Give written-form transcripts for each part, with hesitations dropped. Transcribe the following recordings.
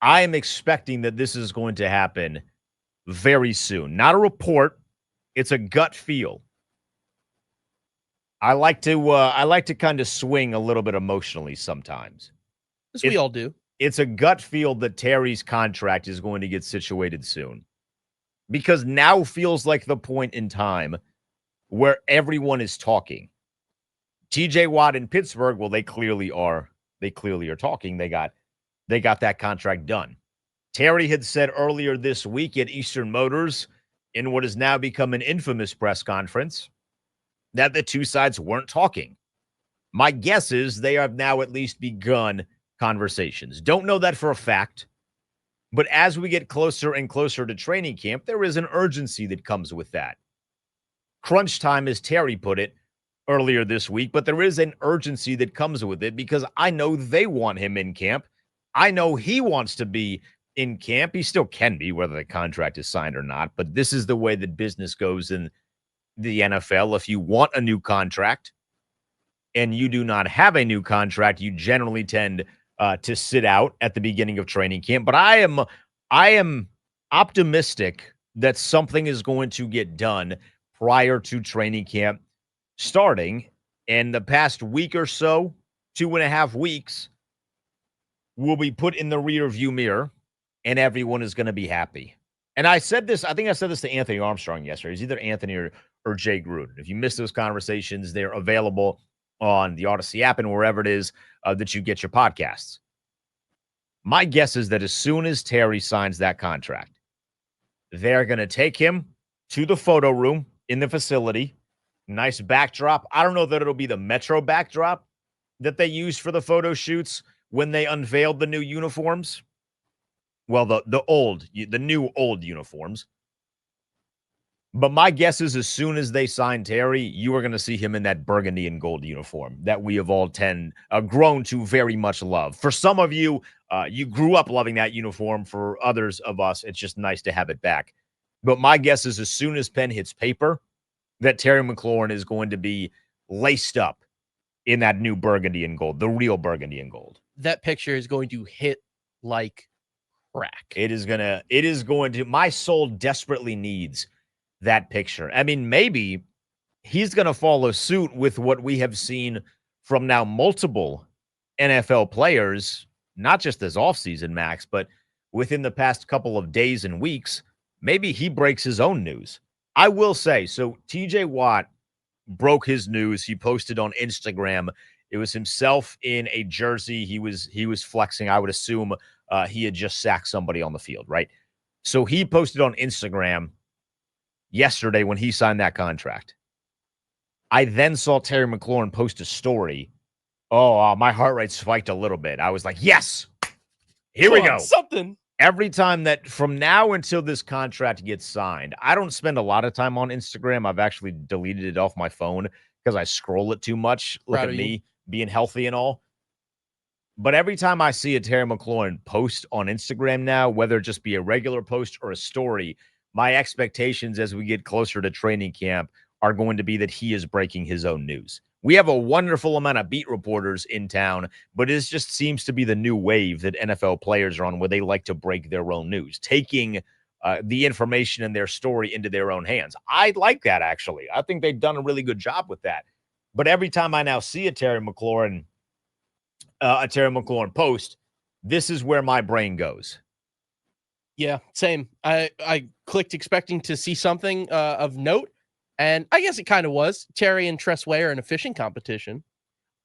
I am expecting that this is going to happen very soon. Not a report. It's a gut feel. I like to kind of swing a little bit emotionally sometimes. As we all do. It's a gut feel that Terry's contract is going to get situated soon. Because now feels like the point in time where everyone is talking. TJ Watt in Pittsburgh, well, they clearly are talking. They got that contract done. Terry had said earlier this week at Eastern Motors, in what has now become an infamous press conference, that the two sides weren't talking. My guess is they have now at least begun conversations. Don't know that for a fact, but as we get closer and closer to training camp, there is an urgency that comes with that. Crunch time, as Terry put it earlier this week, but there is an urgency that comes with it because I know they want him in camp. I know he wants to be in camp. He still can be, whether the contract is signed or not, but this is the way that business goes in the NFL. If you want a new contract and you do not have a new contract, you generally tend to sit out at the beginning of training camp. But I am optimistic that something is going to get done prior to training camp starting. And the past week or so, 2.5 weeks, will be put in the rear view mirror, and everyone is going to be happy. And I said this, I think I said this to Anthony Armstrong yesterday. It's either Anthony or Jay Gruden. If you missed those conversations, they're available on the Odyssey app and wherever it is that you get your podcasts. My guess is that as soon as Terry signs that contract, they're going to take him to the photo room in the facility. Nice backdrop. I don't know that it'll be the Metro backdrop that they used for the photo shoots when they unveiled the new uniforms. Well, the new old uniforms. But my guess is as soon as they sign Terry, you are going to see him in that burgundy and gold uniform that we have all grown to very much love. For some of you, you grew up loving that uniform. For others of us, it's just nice to have it back. But my guess is as soon as pen hits paper, that Terry McLaurin is going to be laced up in that new burgundy and gold, the real burgundy and gold. That picture is going to hit like crack. It is going to, my soul desperately needs that picture. I mean, maybe he's going to follow suit with what we have seen from now multiple NFL players, not just this offseason, Max, but within the past couple of days and weeks. Maybe he breaks his own news. I will say, so TJ Watt broke his news. He posted on Instagram. It was himself in a jersey. He was flexing. I would assume he had just sacked somebody on the field, right? So he posted on Instagram yesterday when he signed that contract. I then saw Terry McLaurin post a story. Oh, my heart rate spiked a little bit. I was like, yes, here we go. Something. Every time that from now until this contract gets signed, I don't spend a lot of time on Instagram. I've actually deleted it off my phone because I scroll it too much. Look at me being healthy and all. But every time I see a Terry McLaurin post on Instagram now, whether it just be a regular post or a story, my expectations as we get closer to training camp are going to be that he is breaking his own news. We have a wonderful amount of beat reporters in town, but it just seems to be the new wave that NFL players are on where they like to break their own news, taking the information in their story into their own hands. I like that, actually. I think they've done a really good job with that. But every time I now see a Terry McLaurin post, this is where my brain goes. Yeah, same. I clicked expecting to see something of note, and I guess it kind of was. Terry and Tress Way are in a fishing competition.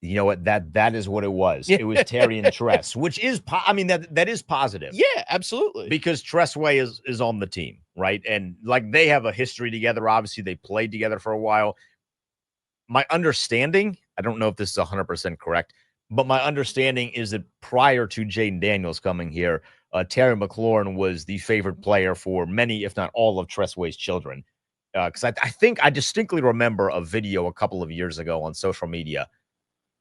You know what? That is what it was. It was Terry and Tress, which is, that is positive. Yeah, absolutely. Because Tress Way is on the team, right? And like they have a history together. Obviously, they played together for a while. My understanding, I don't know if this is 100% correct, but my understanding is that prior to Jaden Daniels coming here, Terry McLaurin was the favorite player for many, if not all, of Tress Way's children. Because I think I distinctly remember a video a couple of years ago on social media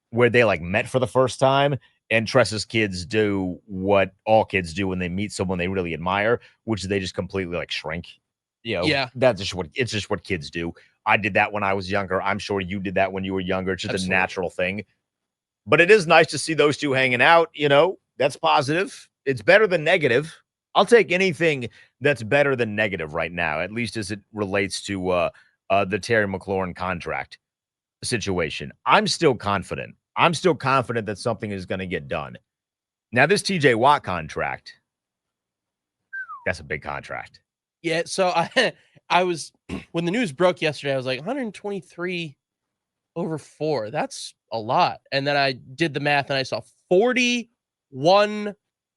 where they like met for the first time, and Tress's kids do what all kids do when they meet someone they really admire, which is they just completely like shrink. Yeah, that's just what kids do. I did that when I was younger. I'm sure you did that when you were younger. It's just Absolutely. a natural thing. But it is nice to see those two hanging out. That's positive. It's better than negative. I'll take anything that's better than negative right now, at least as it relates to the Terry McLaurin contract situation. I'm still confident. I'm still confident that something is going to get done. Now, this TJ Watt contract, that's a big contract. Yeah, so I was when the news broke yesterday, I was like 123 over 4. That's a lot. And then I did the math and I saw $41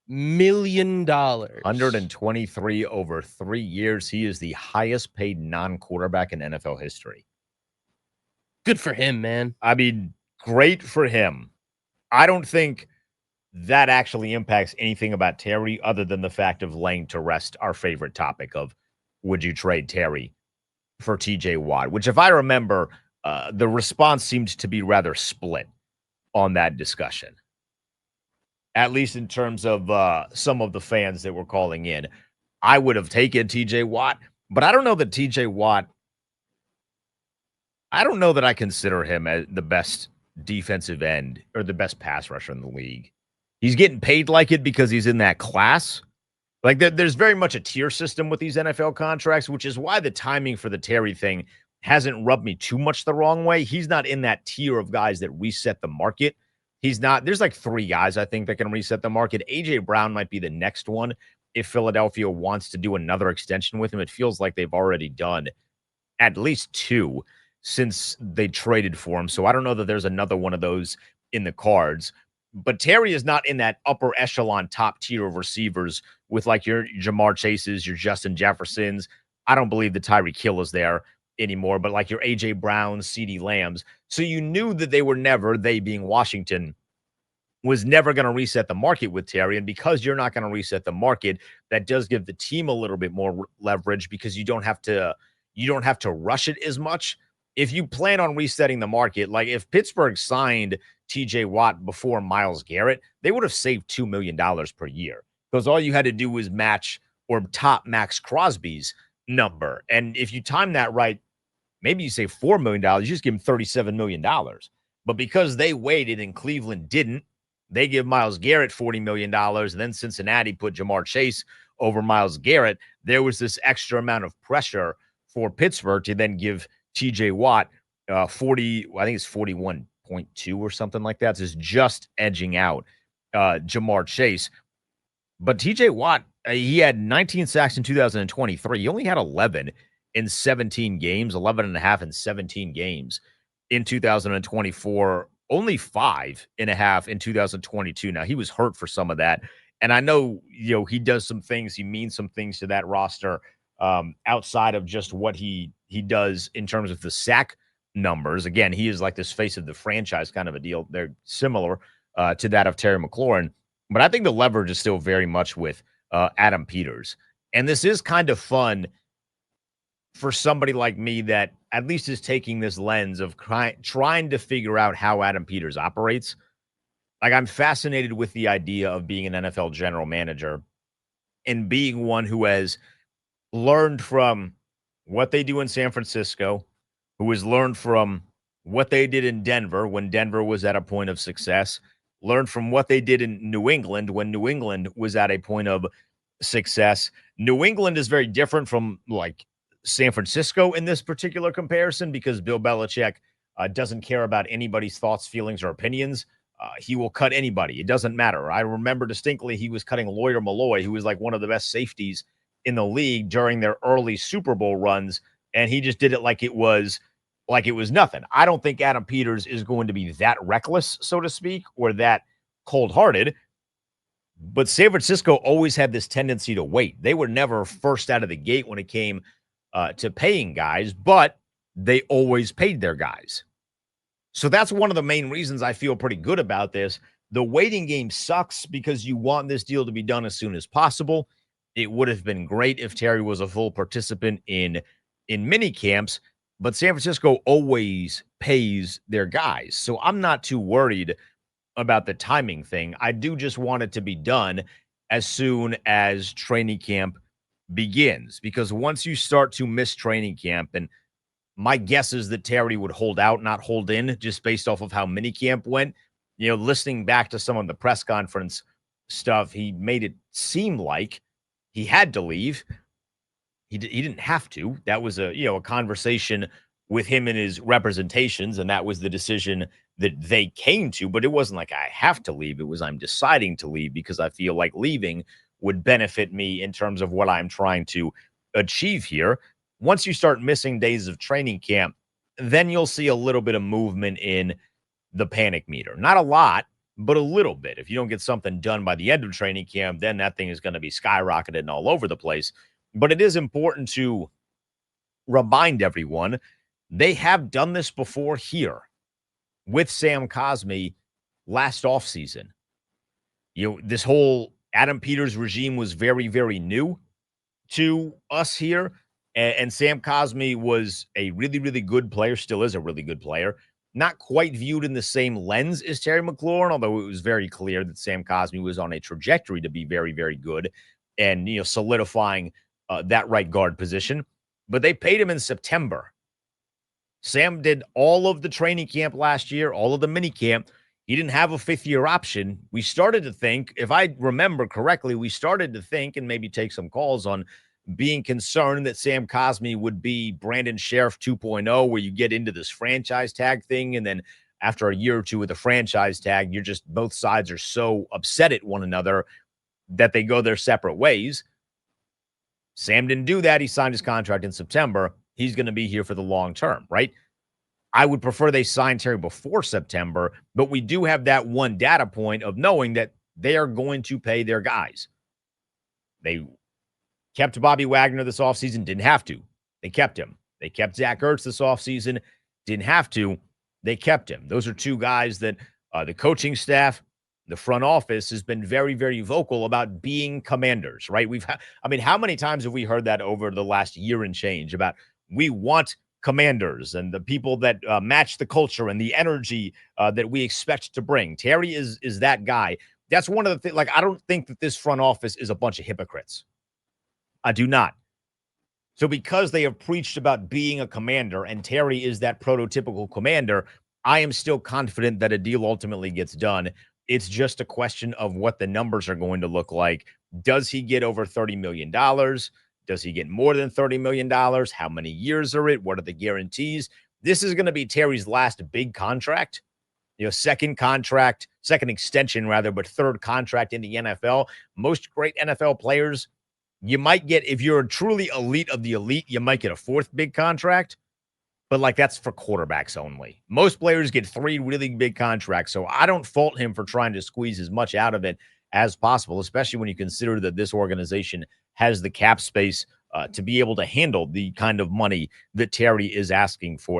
million. 123 over 3 years. He is the highest paid non-quarterback in NFL history. Good for him, man. I mean, great for him. I don't think that actually impacts anything about Terry other than the fact of laying to rest our favorite topic of would you trade Terry for TJ Watt, which if I remember, the response seemed to be rather split on that discussion, at least in terms of some of the fans that were calling in. I would have taken TJ Watt, but I don't know that TJ Watt, I don't know that I consider him as the best defensive end or the best pass rusher in the league. He's getting paid like it because he's in that class. Like there's very much a tier system with these NFL contracts, which is why the timing for the Terry thing hasn't rubbed me too much the wrong way. He's not in that tier of guys that reset the market. He's not. There's like 3 guys, I think, that can reset the market. A.J. Brown might be the next one if Philadelphia wants to do another extension with him. It feels like they've already done at least 2 since they traded for him. So I don't know that there's another one of those in the cards. But Terry is not in that upper echelon top tier of receivers with like your Jamar Chases, your Justin Jeffersons. I don't believe the Tyreek Hill is there anymore, but like your A.J. Browns, CeeDee Lambs. So you knew that they being Washington, was never going to reset the market with Terry. And because you're not going to reset the market, that does give the team a little bit more leverage because you don't have to rush it as much. If you plan on resetting the market, like if Pittsburgh signed TJ Watt before Myles Garrett, they would have saved $2 million per year because all you had to do was match or top Max Crosby's number. And if you time that right, maybe you save $4 million, you just give him $37 million. But because they waited and Cleveland didn't, they give Myles Garrett $40 million. And then Cincinnati put Jamar Chase over Myles Garrett. There was this extra amount of pressure for Pittsburgh to then give TJ Watt 40, I think it's 41.2 or something like that. So it's just edging out Jamar Chase. But TJ Watt, he had 19 sacks in 2023. He only had 11 in 17 games, 11 and a half in 17 games in 2024, only 5.5 in 2022. Now, he was hurt for some of that. And I know, he does some things. He means some things to that roster outside of just what he does in terms of the sack numbers. Again, he is like this face of the franchise kind of a deal. They're similar to that of Terry McLaurin. But I think the leverage is still very much with Adam Peters. And this is kind of fun for somebody like me that at least is taking this lens of trying to figure out how Adam Peters operates. Like, I'm fascinated with the idea of being an NFL general manager and being one who has learned from what they do in San Francisco, who has learned from what they did in Denver when Denver was at a point of success, learned from what they did in New England when New England was at a point of success. New England is very different from like San Francisco in this particular comparison because Bill Belichick doesn't care about anybody's thoughts, feelings, or opinions. He will cut anybody. It doesn't matter. I remember distinctly he was cutting Lawyer Malloy, who was like one of the best safeties in the league during their early Super Bowl runs, and he just did it like it was nothing. I don't think Adam Peters is going to be that reckless, so to speak, or that cold-hearted. But San Francisco always had this tendency to wait. They were never first out of the gate when it came to paying guys, but they always paid their guys. So that's one of the main reasons I feel pretty good about this. The waiting game sucks because you want this deal to be done as soon as possible. It would have been great if Terry was a full participant in mini camps, but San Francisco always pays their guys. So I'm not too worried about the timing thing. I do just want it to be done as soon as training camp begins, because once you start to miss training camp, and my guess is that Terry would hold out, not hold in, just based off of how minicamp went. Listening back to some of the press conference stuff, he made it seem like he had to leave. He didn't have to. That was a conversation with him and his representations, and that was the decision that they came to. But it wasn't like I have to leave. It was I'm deciding to leave because I feel like leaving would benefit me in terms of what I'm trying to achieve here. Once you start missing days of training camp, then you'll see a little bit of movement in the panic meter. Not a lot, but a little bit. If you don't get something done by the end of training camp, then that thing is going to be skyrocketed and all over the place. But it is important to remind everyone they have done this before here with Sam Cosmi last offseason. This whole Adam Peters regime was very, very new to us here. And Sam Cosmi was a really, really good player, still is a really good player. Not quite viewed in the same lens as Terry McLaurin, although it was very clear that Sam Cosmi was on a trajectory to be very, very good and, solidifying that right guard position. But they paid him in September. Sam did all of the training camp last year, all of the mini camp. He didn't have a fifth-year option. We started to think, if I remember correctly, and maybe take some calls on being concerned that Sam Cosmi would be Brandon Sheriff 2.0, where you get into this franchise tag thing, and then after a year or two with a franchise tag, you're just both sides are so upset at one another that they go their separate ways. Sam didn't do that. He signed his contract in September. He's going to be here for the long term, right? I would prefer they sign Terry before September, but we do have that one data point of knowing that they are going to pay their guys. They kept Bobby Wagner this offseason, didn't have to. They kept him. They kept Zach Ertz this offseason, didn't have to. They kept him. Those are two guys that the coaching staff, the front office has been very, very vocal about being commanders, right? How many times have we heard that over the last year and change about we want commanders and the people that match the culture and the energy that we expect to bring? Terry is that guy. That's one of the things. Like, I don't think that this front office is a bunch of hypocrites. I do not. So because they have preached about being a commander and Terry is that prototypical commander, I am still confident that a deal ultimately gets done. It's just a question of what the numbers are going to look like. Does he get over $30 million? Does he get more than $30 million? How many years are it? What are the guarantees? This is going to be Terry's last big contract. Second extension rather, but third contract in the NFL. Most great NFL players, you might get, if you're a truly elite of the elite, you might get a fourth big contract, but that's for quarterbacks only. Most players get 3 really big contracts, so I don't fault him for trying to squeeze as much out of it as possible, especially when you consider that this organization has the cap space to be able to handle the kind of money that Terry is asking for.